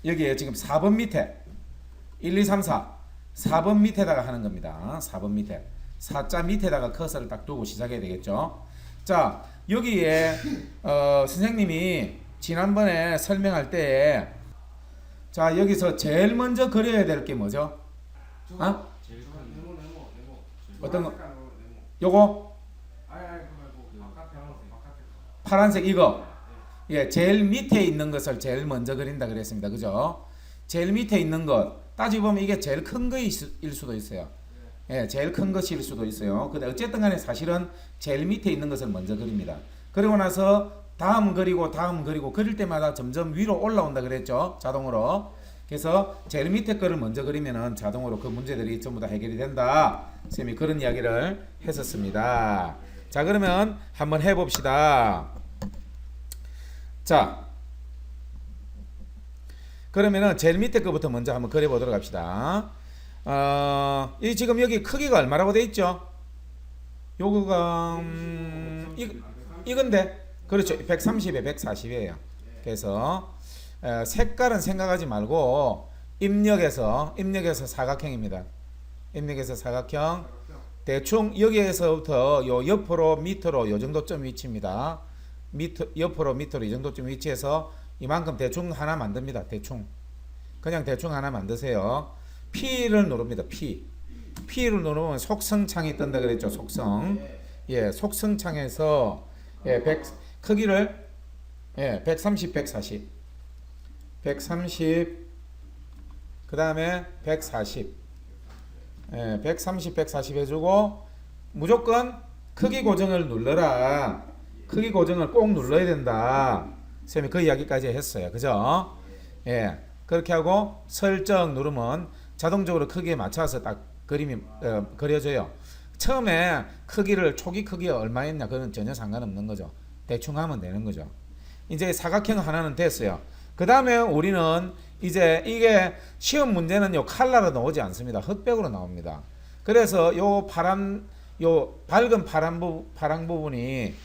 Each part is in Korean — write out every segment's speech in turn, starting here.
여기에 지금 4번 밑에 1, 2, 3, 4번 밑에다가 하는 겁니다. 4번 밑에 4자 밑에다가 커서를 딱 두고 시작해야 되겠죠. 자, 여기에 선생님이 지난번에 설명할 때 자, 여기서 제일 먼저 그려야 될 게 뭐죠? 어? 어떤 거? 요거? 파란색 이거. 예, 제일 밑에 있는 것을 제일 먼저 그린다 그랬습니다. 그죠? 제일 밑에 있는 것 따지고 보면 이게 제일 큰 거일 수도 있어요. 예, 제일 큰 것일 수도 있어요. 근데 어쨌든 간에 사실은 제일 밑에 있는 것을 먼저 그립니다. 그리고 나서 다음 그리고 그릴 때마다 점점 위로 올라온다 그랬죠. 자동으로. 그래서 제일 밑에 거를 먼저 그리면은 자동으로 그 문제들이 전부 다 해결이 된다. 쌤이 그런 이야기를 했었습니다. 자, 그러면 한번 해봅시다. 자, 그러면은 제일 밑에 거부터 먼저 한번 그려보도록 합시다. 이 지금 여기 크기가 얼마라고 돼 있죠? 요거가 이건데 그렇죠. 130에 140이에요. 그래서 색깔은 생각하지 말고 입력해서 사각형입니다. 입력해서 사각형 대충 여기에서부터 요 옆으로 밑으로 요 정도점 위치입니다. 옆으로 밑으로 이 정도쯤 위치해서 이만큼 대충 하나 만듭니다. 그냥 대충 하나 만드세요. P를 누릅니다. P를 누르면 속성창이 뜬다 그랬죠. 속성. 예, 속성창에서 예, 크기를 예, 130, 130 그다음에 140. 예, 140 해주고 무조건 크기 고정을 눌러라. 크기 고정을 꼭 눌러야 된다. 쌤이 그 이야기까지 했어요. 그죠? 예. 그렇게 하고 설정 누르면 자동적으로 크기에 맞춰서 딱 그림이 그려져요. 처음에 초기 크기가 얼마였냐 그건 전혀 상관없는 거죠. 대충 하면 되는 거죠. 이제 사각형 하나는 됐어요. 그 다음에 우리는 이제 이게 시험 문제는요 칼라로 나오지 않습니다. 흑백으로 나옵니다. 그래서 요 밝은 파란 부분이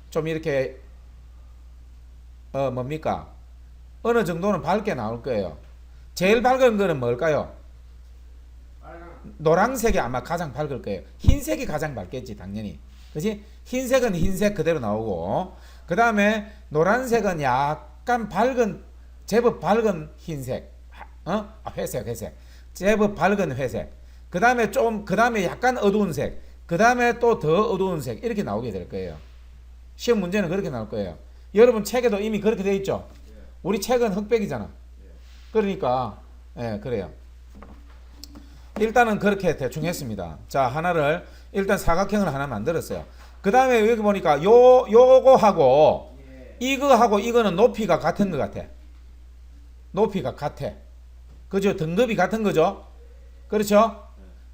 좀 이렇게 뭡니까? 어느 정도는 밝게 나올 거예요. 제일 밝은 거는 뭘까요? 노란색이 아마 가장 밝을 거예요. 흰색이 가장 밝겠지 당연히. 그렇지? 흰색은 흰색 그대로 나오고 그 다음에 노란색은 약간 제법 밝은 흰색. 회색. 제법 밝은 회색. 그 다음에 약간 어두운 색. 그 다음에 또 더 어두운 색. 이렇게 나오게 될 거예요. 시험 문제는 그렇게 나올 거예요. 여러분 책에도 이미 그렇게 돼 있죠? 우리 책은 흑백이잖아. 그러니까, 예, 그래요. 일단은 그렇게 대충 했습니다. 자, 일단 사각형을 하나 만들었어요. 그 다음에 여기 보니까 요거하고 이거하고 이거는 높이가 같은 것 같아. 높이가 같아. 그죠? 등급이 같은 거죠? 그렇죠?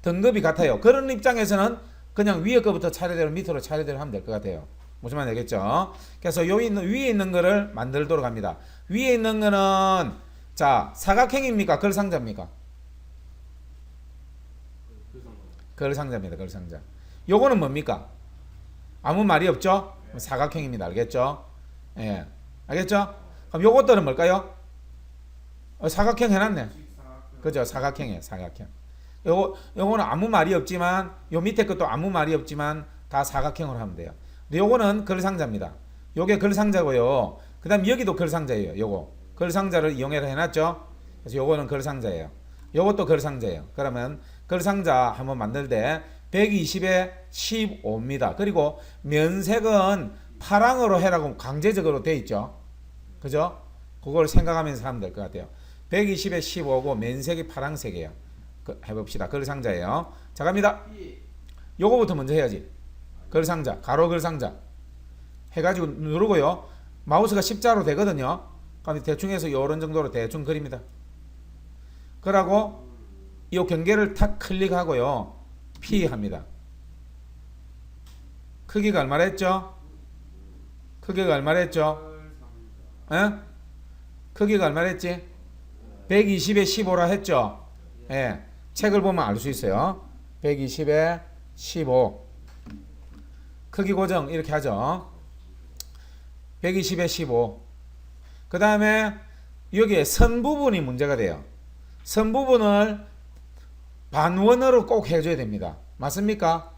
등급이 같아요. 그런 입장에서는 그냥 위에 거부터 차례대로 밑으로 차례대로 하면 될 것 같아요. 무슨 말인지 알겠죠? 그래서 위에 있는 거를 만들도록 합니다. 위에 있는 거는 자, 사각형입니까? 걸상자입니까? 걸상자입니다. 걸상자. 요거는 뭡니까? 아무 말이 없죠? 사각형입니다. 알겠죠? 예. 알겠죠? 그럼 요것들은 뭘까요? 사각형 해놨네. 그죠? 사각형이에요. 사각형. 요거는 아무 말이 없지만 요 밑에 것도 아무 말이 없지만 다 사각형으로 하면 돼요. 근데 요거는 걸상자입니다. 요게 걸상자고요. 그 다음 여기도 걸상자예요. 요거 걸상자를 이용해서 해놨죠. 그래서 요거는 걸상자예요. 요것도 걸상자예요. 그러면 걸상자 한번 만들 때 120에 15입니다. 그리고 면색은 파랑으로 해라고 강제적으로 돼 있죠. 그죠? 그걸 생각하면서 하면 될 것 같아요. 120에 15고 면색이 파랑색이에요. 해봅시다. 걸상자예요. 자, 갑니다. 요거부터 먼저 해야지. 걸상자, 가로 걸상자 해가지고 누르고요. 마우스가 십자로 되거든요. 그럼 대충 해서 요런 정도로 대충 그립니다. 그러고 이 경계를 탁 클릭하고요. P 합니다. 크기가 얼마나 했죠? 크기가 얼마나 했죠? 에? 크기가 얼마나 했지? 120에 15라 했죠? 예. 책을 보면 알 수 있어요. 120에 15. 크기 고정 이렇게 하죠. 120에 15. 그 다음에 여기에 선 부분이 문제가 돼요. 선 부분을 반원으로 꼭 해줘야 됩니다. 맞습니까?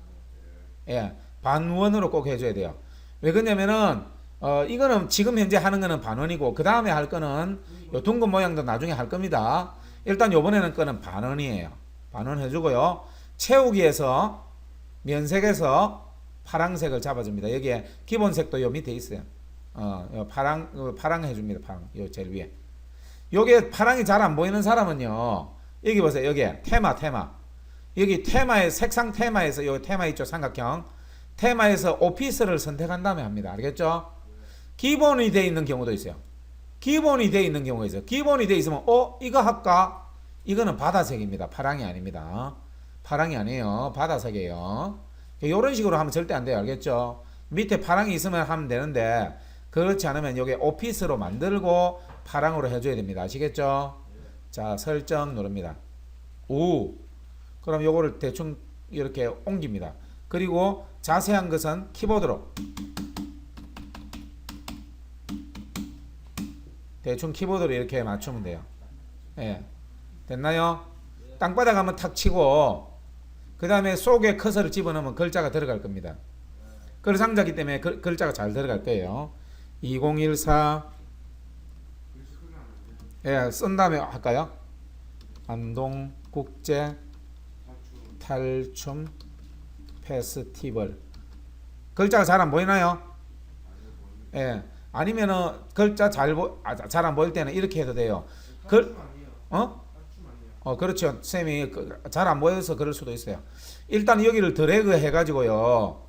예, 반원으로 꼭 해줘야 돼요. 왜 그러냐면은 이거는 지금 현재 하는 거는 반원이고 그 다음에 할 거는 요 둥근 모양도 나중에 할 겁니다. 일단 요번에는 거는 반원이에요. 반원 해주고요. 채우기에서 면색에서 파랑색을 잡아줍니다. 여기에 기본색도 요 밑에 있어요. 요 파랑 해줍니다. 파랑 요 제일 위에. 요게 파랑이 잘 안 보이는 사람은요. 여기 보세요. 여기에 테마. 여기 테마의 색상 테마에서 요 테마 있죠. 삼각형. 테마에서 오피스를 선택한 다음에 합니다. 알겠죠? 기본이 돼 있는 경우도 있어요. 기본이 돼 있는 경우가 있어요. 기본이 돼 있으면 이거 할까? 이거는 바다색입니다. 파랑이 아닙니다. 파랑이 아니에요. 바다색이에요. 이런 식으로 하면 절대 안 돼요. 알겠죠? 밑에 파랑이 있으면 하면 되는데 그렇지 않으면 여기 오피스로 만들고 파랑으로 해줘야 됩니다. 아시겠죠? 자, 설정 누릅니다. 오. 그럼 요거를 대충 이렇게 옮깁니다. 그리고 자세한 것은 키보드로 대충 키보드로 이렇게 맞추면 돼요. 예. 됐나요? 땅바닥 한번 탁 치고 그 다음에 속에 커서를 집어넣으면 글자가 들어갈 겁니다. 글 상자기 때문에 글자가 잘 들어갈 거예요. 2014 예, 쓴 다음에 할까요? 안동국제 탈춤 페스티벌. 글자가 잘 안 보이나요? 예. 아니면은 글자 잘 안 보일 때는 이렇게 해도 돼요. 그렇죠. 쌤이 잘 안 보여서 그럴 수도 있어요. 일단 여기를 드래그 해가지고요.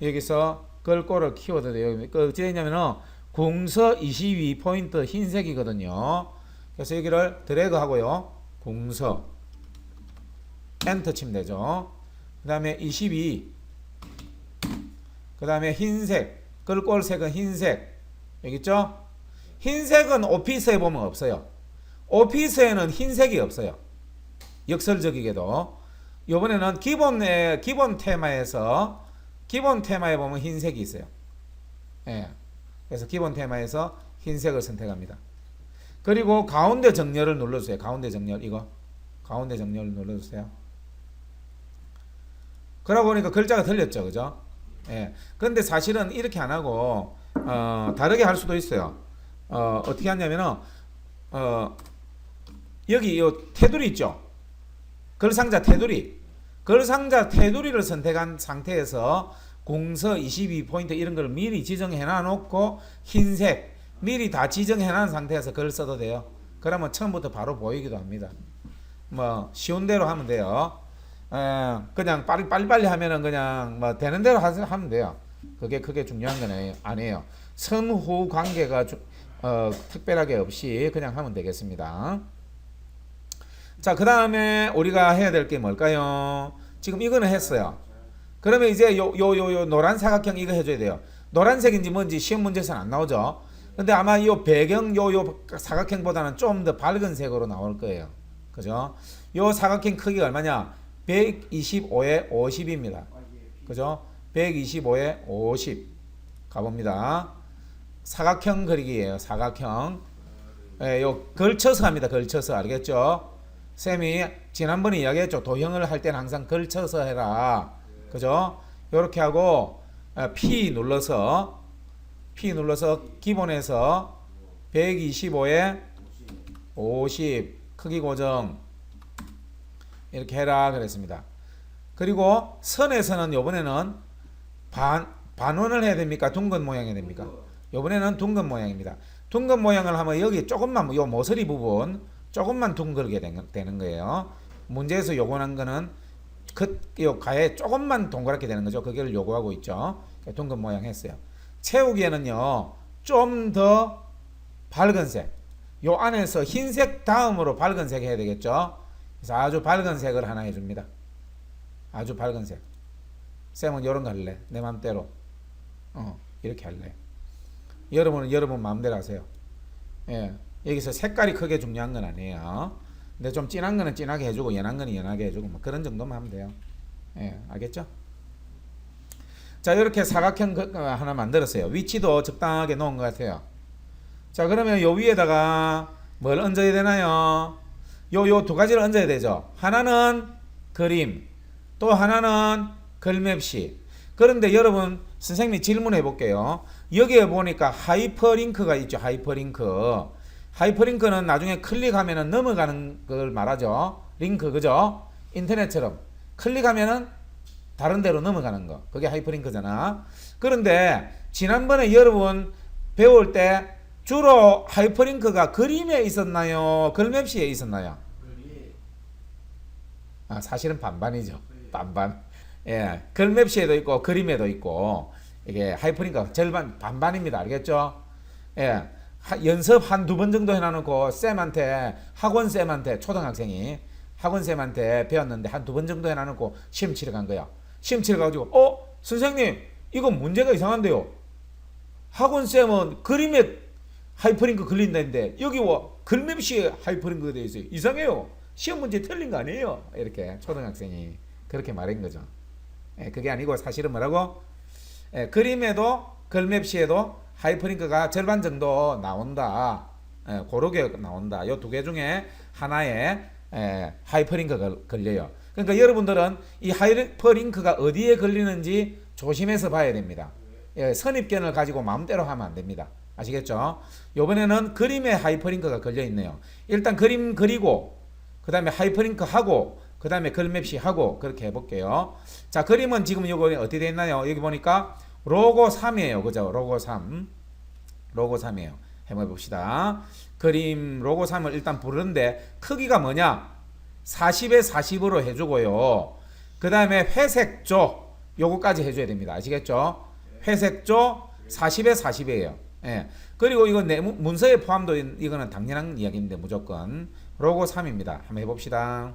여기서 글꼴을 키워도 돼요. 어찌되냐면은 궁서 22포인트 흰색이거든요. 그래서 여기를 드래그 하고요. 궁서 엔터 치면 되죠. 그 다음에 22. 그 다음에 흰색. 글꼴색은 흰색. 여기 있죠? 흰색은 오피스에 보면 없어요. 오피스에는 흰색이 없어요. 역설적이게도. 이번에는 기본 테마에 보면 흰색이 있어요. 예. 그래서 기본 테마에서 흰색을 선택합니다. 그리고 가운데 정렬을 눌러주세요. 가운데 정렬 이거. 가운데 정렬을 눌러주세요. 그러고 보니까 글자가 틀렸죠. 그죠? 예. 근데 사실은 이렇게 안 하고 다르게 할 수도 있어요. 어떻게 하냐면은 여기 요 테두리 있죠. 글상자 테두리. 글상자 테두리를 선택한 상태에서 공서 22포인트 이런 걸 미리 지정해 놔놓고 흰색 미리 다 지정해 놓은 상태에서 글 써도 돼요. 그러면 처음부터 바로 보이기도 합니다. 뭐 쉬운 대로 하면 돼요. 그냥 빨리빨리 하면은 그냥 뭐 되는 대로 하면 돼요. 그게 크게 중요한 건 아니에요. 선후 관계가 특별하게 없이 그냥 하면 되겠습니다. 자, 그 다음에 우리가 해야 될 게 뭘까요? 지금 이거는 했어요. 그러면 이제 요 노란 사각형 이거 해줘야 돼요. 노란색인지 뭔지 시험 문제에서는 안 나오죠. 근데 아마 요 배경 요 사각형보다는 좀 더 밝은 색으로 나올 거예요. 그죠? 요 사각형 크기가 얼마냐? 125에 50입니다. 그죠? 125에 50 가봅니다. 사각형 그리기예요. 사각형. 예, 요 걸쳐서 합니다. 걸쳐서. 알겠죠? 쌤이 지난번에 이야기했죠. 도형을 할 때는 항상 걸쳐서 해라. 그죠? 요렇게 하고 P 눌러서 기본에서 125에 50 크기 고정 이렇게 해라 그랬습니다. 그리고 선에서는 요번에는 반원을 해야 됩니까? 둥근 모양이 됩니까? 요번에는 둥근 모양입니다. 둥근 모양을 하면 여기 조금만 요 모서리 부분 조금만 둥글게 되는 거예요. 문제에서 요구한 거는 요 가에 조금만 동그랗게 되는 거죠. 그걸 요구하고 있죠. 둥근 모양 했어요. 채우기에는요 좀 더 밝은 색, 요 안에서 흰색 다음으로 밝은 색 해야 되겠죠. 그래서 아주 밝은 색을 하나 해줍니다. 아주 밝은 색. 쌤은 이런 거 할래. 내 맘대로. 이렇게 할래. 여러분은 여러분 마음대로 하세요. 예. 여기서 색깔이 크게 중요한 건 아니에요. 근데 좀 진한 거는 진하게 해주고 연한 거는 연하게 해주고 뭐 그런 정도만 하면 돼요. 예, 알겠죠? 자, 이렇게 사각형 하나 만들었어요. 위치도 적당하게 놓은 것 같아요. 자, 그러면 요 위에다가 뭘 얹어야 되나요? 요 두 가지를 얹어야 되죠. 하나는 그림, 또 하나는 글맵시. 그런데 여러분 선생님이 질문해 볼게요. 여기에 보니까 하이퍼링크가 있죠. 하이퍼링크는 나중에 클릭하면은 넘어가는 걸 말하죠. 링크, 그죠? 인터넷처럼 클릭하면은 다른 데로 넘어가는 거, 그게 하이퍼링크잖아. 그런데 지난번에 여러분 배울 때 주로 하이퍼링크가 그림에 있었나요? 글맵시에 있었나요? 사실은 반반이죠. 반반. 예, 글맵시에도 있고 그림에도 있고, 이게 하이퍼링크가 절반 반반입니다. 알겠죠? 예, 연습 한 두 번 정도 해놔놓고 쌤한테, 학원 쌤한테, 초등학생이 학원 쌤한테 배웠는데 한 두 번 정도 해놔놓고 시험 치러 간 거야. 시험 치러 가지고 선생님 이거 문제가 이상한데요. 학원 쌤은 그림에 하이퍼링크 걸린다는데 여기 글맵시에 하이퍼링크가 되어 있어요. 이상해요. 시험 문제 틀린 거 아니에요? 이렇게 초등학생이 그렇게 말한 거죠. 예, 그게 아니고 사실은 뭐라고? 예, 그림에도 글맵시에도 하이퍼링크가 절반 정도 나온다. 예, 그렇게 나온다. 이 두 개 중에 하나에 하이퍼링크가 걸려요. 그러니까 여러분들은 이 하이퍼링크가 어디에 걸리는지 조심해서 봐야 됩니다. 예, 선입견을 가지고 마음대로 하면 안 됩니다. 아시겠죠? 이번에는 그림에 하이퍼링크가 걸려 있네요. 일단 그림 그리고 그 다음에 하이퍼링크 하고 그 다음에 글맵시 하고 그렇게 해볼게요. 자, 그림은 지금 이거 어떻게 되어 있나요? 여기 보니까 로고 3이에요. 그죠? 로고 3이에요. 한번 해봅시다. 그림 로고 3을 일단 부르는데 크기가 뭐냐? 40에 40으로 해주고요. 그 다음에 회색조 요거까지 해줘야 됩니다. 아시겠죠? 회색조 40에 40이에요. 예. 그리고 이거 문서에 포함도 이거는 당연한 이야기인데 무조건 로고 3입니다. 한번 해봅시다.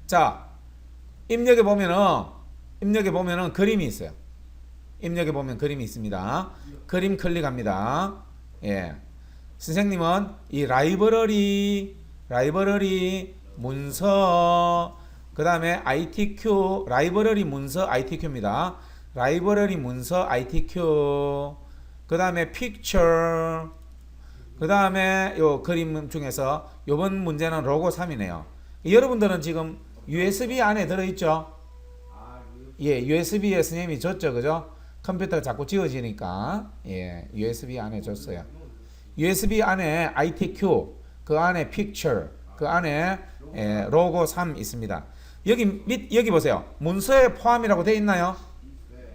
자, 입력에 보면은 그림이 있어요. 입력에 보면 그림이 있습니다. 그림 클릭합니다. 예. 선생님은 이 라이브러리 문서 그 다음에 ITQ 라이브러리 문서 ITQ입니다. 라이브러리 문서 ITQ 그 다음에 픽처 그 다음에 요 그림 중에서 요번 문제는 로고 3이네요. 여러분들은 지금 USB 안에 들어있죠? 예, USB에 선생님이 줬죠, 그죠? 컴퓨터가 자꾸 지워지니까 예, USB 안에 줬어요. USB 안에 ITQ 그 안에 픽처 그 안에 로고 3 있습니다. 여기 보세요. 문서에 포함이라고 되어 있나요?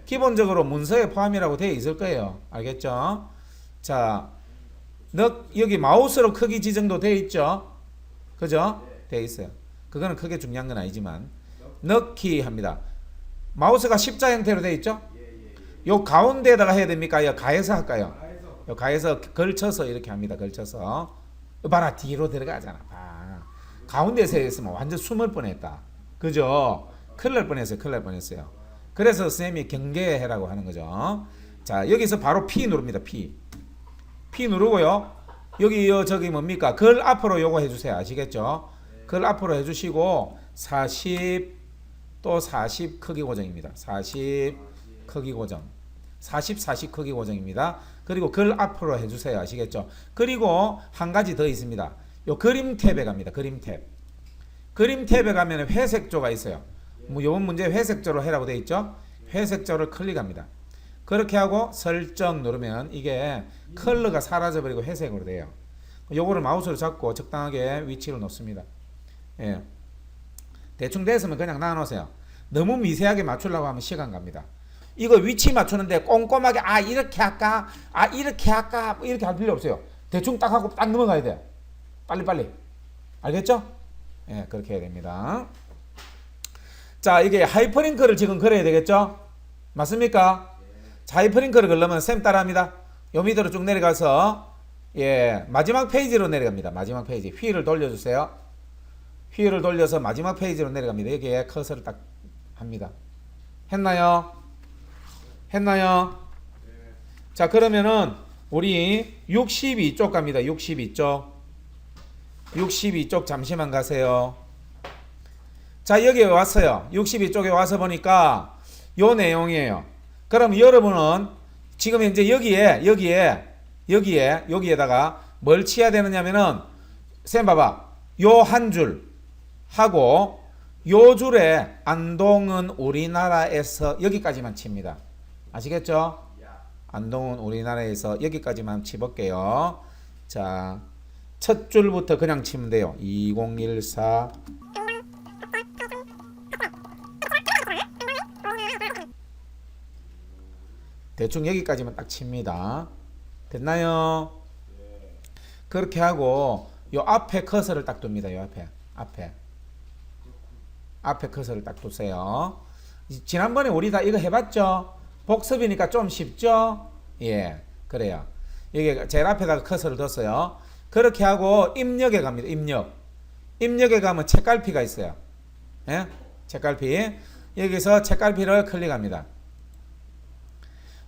기본적으로 문서에 포함이라고 되어 있을 거예요. 알겠죠? 자, 여기 마우스로 크기 지정도 되어 있죠? 그죠? 되어 있어요. 그거는 크게 중요한 건 아니지만 넣기 합니다. 마우스가 십자 형태로 되어 있죠? 요 가운데에다가 해야 됩니까? 요 가해서 할까요? 요 가해서 걸쳐서 이렇게 합니다. 걸쳐서. 봐라, 뒤로 들어가잖아. 가운데에서 했으면 완전 숨을 뻔했다. 그죠? 큰일 날 뻔했어요. 그래서 선생님이 경계해라고 하는 거죠. 자, 여기서 바로 P 누릅니다. P 누르고요. 여기 저기 뭡니까? 글 앞으로 요거 해주세요. 아시겠죠? 글 앞으로 해주시고 40 또 40 크기 고정입니다. 40 크기 고정. 40 크기 고정입니다. 그리고 글 앞으로 해주세요. 아시겠죠? 그리고 한 가지 더 있습니다. 요 그림 탭에 갑니다. 그림 탭에 가면 회색조가 있어요. 요번 문제 회색조로 해라고 되어 있죠? 회색조를 클릭합니다. 그렇게 하고 설정 누르면 이게 컬러가 사라져버리고 회색으로 돼요. 요거를 마우스로 잡고 적당하게 위치를 놓습니다. 예. 대충 됐으면 그냥 놔놓으세요. 너무 미세하게 맞추려고 하면 시간 갑니다. 이거 위치 맞추는데 꼼꼼하게 이렇게 할까? 이렇게 할까? 이렇게 할 필요 없어요. 대충 딱 하고 딱 넘어가야 돼요. 빨리. 알겠죠? 예, 그렇게 해야 됩니다. 자, 이게 하이퍼링크를 지금 걸어야 되겠죠? 맞습니까? 자, 하이퍼링크를 걸려면 쌤 따라합니다. 요 밑으로 쭉 내려가서 예, 마지막 페이지로 내려갑니다. 마지막 페이지. 휠을 돌려주세요. 휠을 돌려서 마지막 페이지로 내려갑니다. 여기에 커서를 딱 합니다. 했나요? 자, 그러면은 우리 62쪽 갑니다. 62쪽 잠시만 가세요. 자, 여기에 왔어요. 62쪽에 와서 보니까 요 내용이에요. 그럼 여러분은 지금 현재 여기에다가 뭘 치야 되느냐면은 쌤 봐봐. 요 한 줄 하고 요 줄에 안동은 우리나라에서 여기까지만 칩니다. 아시겠죠? 안동은 우리나라에서 여기까지만 치볼게요. 자, 첫 줄부터 그냥 치면 돼요. 2014 대충 여기까지만 딱 칩니다. 됐나요? 그렇게 하고 요 앞에 커서를 딱 둡니다. 요 앞에 커서를 딱 두세요. 지난번에 우리 다 이거 해봤죠? 복습이니까 좀 쉽죠? 예, 그래요. 이게 제일 앞에다가 커서를 뒀어요. 그렇게 하고 입력에 갑니다. 입력에 가면 책갈피가 있어요. 예? 책갈피. 여기서 책갈피를 클릭합니다.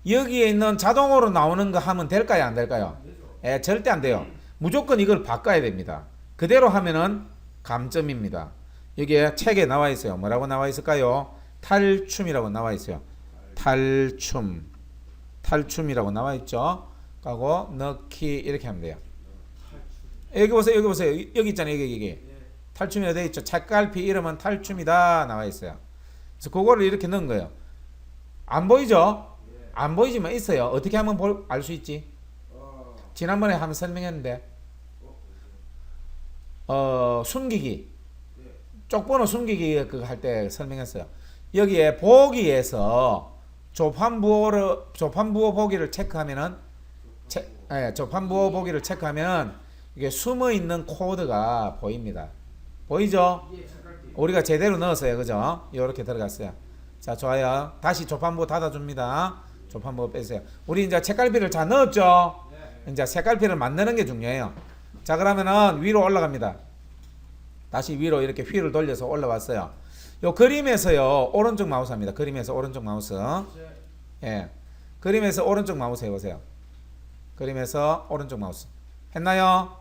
여기에 있는 자동으로 나오는 거 하면 될까요? 안 될까요? 예, 절대 안 돼요. 무조건 이걸 바꿔야 됩니다. 그대로 하면은 감점입니다. 여기에 책에 나와 있어요. 뭐라고 나와 있을까요? 탈춤이라고 나와 있어요. 탈춤이라고 나와 있죠. 하고 넣기 이렇게 하면 돼요. 여기 보세요. 여기 있잖아요. 여기. 탈춤이라 되어 있죠. 책갈피 이름은 탈춤이다 나와 있어요. 그래서 그거를 이렇게 넣은 거예요. 안 보이죠? 안 보이지만 있어요. 어떻게 하면 알 수 있지? 지난번에 한번 설명했는데 숨기기 쪽번호 숨기기 그거 할 때 설명했어요. 여기에 보기에서 조판부호 보기를 체크하면은 조판부호 보기를 체크하면 이게 숨어 있는 코드가 보입니다. 보이죠? 우리가 제대로 넣었어요. 그죠? 이렇게 들어갔어요. 자, 좋아요. 다시 조판부호 닫아줍니다. 조판부호 빼세요. 우리 이제 책갈피를 다 넣었죠? 이제 색깔피를 만드는 게 중요해요. 자, 그러면은 위로 올라갑니다. 다시 위로 이렇게 휠을 돌려서 올라왔어요. 요 그림에서요, 오른쪽 마우스 합니다. 그림에서 오른쪽 마우스. 예. 그림에서 오른쪽 마우스 해보세요. 그림에서 오른쪽 마우스. 했나요?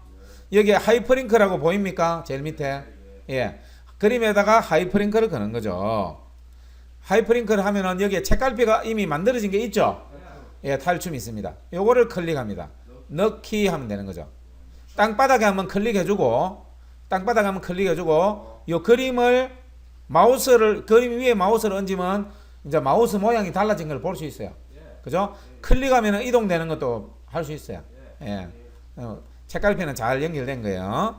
여기에 하이퍼링크라고 보입니까? 제일 밑에. 예. 그림에다가 하이퍼링크를 거는 거죠. 하이퍼링크를 하면은 여기에 책갈피가 이미 만들어진 게 있죠? 예, 탈춤이 있습니다. 요거를 클릭합니다. 넣기 하면 되는 거죠. 땅바닥에 한번 클릭해주고, 요 그림을 그림 위에 마우스를 얹으면 이제 마우스 모양이 달라진 걸 볼 수 있어요. 그죠? 클릭하면 이동되는 것도 할 수 있어요. 예. 책갈피는 잘 연결된 거예요.